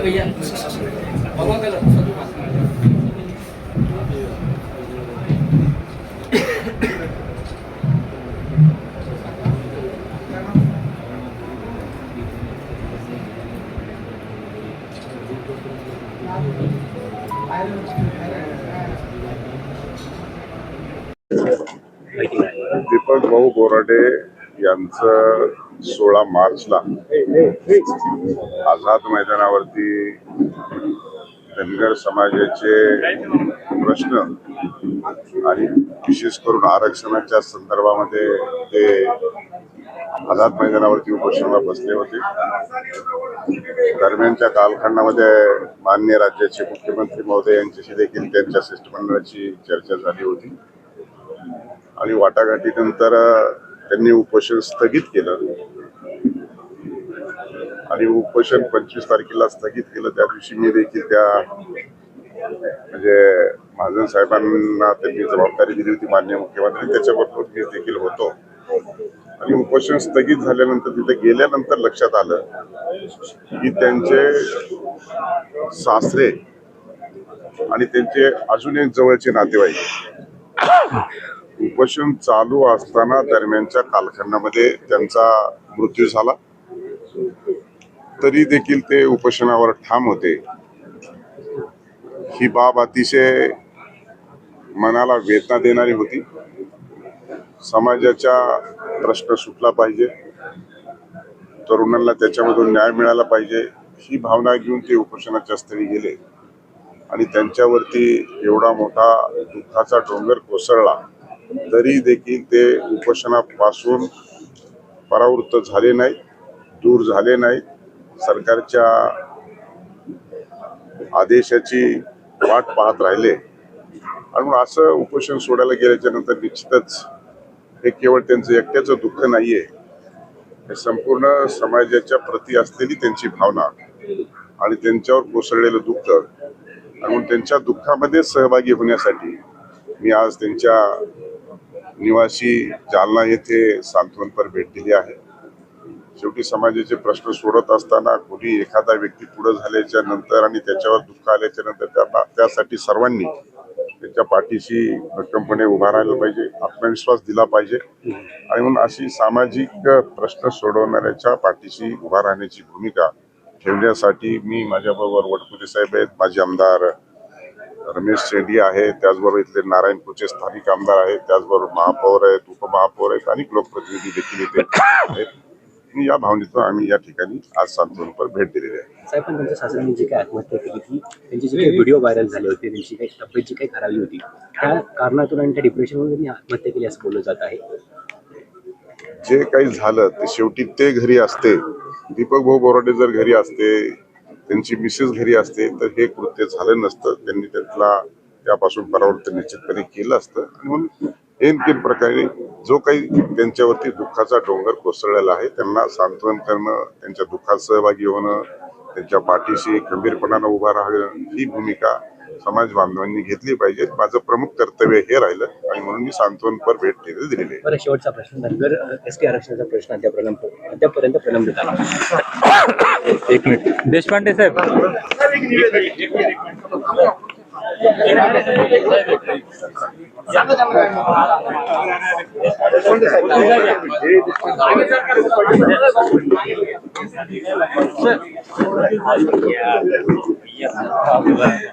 भैया दीपक भाऊ बोराडे यांचं 16 मार्चला आझाद मैदानावरती धनगर समाजाचे प्रश्न आणि विशेष करून आरक्षणाच्या संदर्भामध्ये ते आझाद मैदानावरती उपोषणाला बसले होते। दरम्यानच्या कालखंडामध्ये माननीय राज्याचे मुख्यमंत्री महोदय यांच्याशी देखील त्यांच्या शिष्टमंडळाची चर्चा झाली होती आणि वाटाघाटीनंतर त्यांनी उपोषण स्थगित केलं आणि उपोषण 25 तारखेला स्थगित केलं। त्या दिवशी मी देखील त्या म्हणजे महाजन साहेबांना त्यांनी जबाबदारी दिली होती माननीय मुख्यमंत्री, त्याच्याबरोबर मी देखील होतो आणि उपोषण स्थगित झाल्यानंतर तिथे गेल्यानंतर लक्षात आलं की त्यांचे सासरे आणि त्यांचे अजून एक जवळचे नातेवाईक उपोषण चालू असताना दरम्यानच्या कालखंडामध्ये त्यांचा मृत्यू झाला, तरी देखील ते उपोषणावर ठाम होते। ही बाब अतिशय मनाला वेदना देणारी होती। समाजाचा प्रश्न सुटला पाहिजे, तरुणांना त्याच्यामधून न्याय मिळाला पाहिजे, ही भावना घेऊन ते उपोषणाच्या स्थळी गेले आणि त्यांच्यावरती एवढा मोठा दुःखाचा डोंगर कोसळला तरी देखील ते उपोषणापासून परावृत्त झाले नाही, दूर झाले नाही। सरकारच्या आदेशाची वाट पाहत राहिले. आणि म्हणून असं उपोषण सोडायला गेल्याच्या नंतर निश्चितच हे केवळ त्यांचं एकट्याचं दुःख नाहीये, हे संपूर्ण समाजाच्या प्रती असलेली त्यांची भावना आणि त्यांच्यावर कोसळलेलं दुःख. आणि म्हणून त्यांच्या दुःखामध्ये सहभागी होण्यासाठी मी आज त्यांच्या निवासी जालना येथे सांत्वनपर भेट दिली आहे. शेवटी समाजाचे प्रश्न सोडत असताना कोणी एखादा व्यक्ती पुढे झाल्याच्या नंतर आणि त्याच्यावर दुःख आल्याच्या नंतर त्यासाठी सर्वांनी त्यांच्या पाठीशी भक्कमपणे उभा राहायला पाहिजे, आत्मविश्वास दिला पाहिजे. आणि म्हणून अशी सामाजिक प्रश्न सोडवणाऱ्याच्या पाठीशी उभा राहण्याची भूमिका ठेवण्यासाठी मी माझ्याबरोबर वडकुले साहेब आहेत, माजी आमदार रमेश शेंडी आहे, त्याचबरोबर इथले नारायणपूरचे स्थानिक आमदार आहेत, त्याचबरोबर महापौर आहेत, उपमहापौर आहेत, अनेक लोकप्रतिनिधी देखील इथे आहेत. या भावनेतून आम्ही या ठिकाणी आज सांत्वनपर भेट दिलेली आहे. साहेब, पण त्यांच्या सासऱ्यांनी जी काही आत्महत्या केली ती त्यांची जी काही व्हिडिओ व्हायरल झाले होते, त्यांची काही तब्येत जी काही खराबली होती त्या कारणातून आणि त्या डिप्रेशनमुळे त्यांनी आत्महत्या केली असं बोललं जात आहे. जे काही झालं ते शेवटी ते घरी असते, दीपक भाऊ बोराडे जर घरी असते, त्यांची मिसेस घरी असते, तर हे कृत्य झालं नसतं. त्यांनी त्यापासून परावर्तन निश्चितपणे केलं असतं. आणि म्हणून एनकेन प्रकारे जो काही त्यांच्यावरती दुःखाचा डोंगर कोसळलेला आहे त्यांना सांत्वन करणं, त्यांच्या दुःखात सहभागी होणं, त्यांच्या पाठीशी खंबीरपणानं उभा राहणं ही भूमिका समाज बांधवांनी घेतली पाहिजे. माझं प्रमुख कर्तव्य हे राहिलं आणि म्हणून मी सांत्वनपर भेट दिलेली आहे. बरं, शेवटचा प्रश्न, धनगर एसटी आरक्षणाचा प्रश्न अद्यापर्यंत प्रलंबित आहे. एक मिनिट देशपांडे साहेब.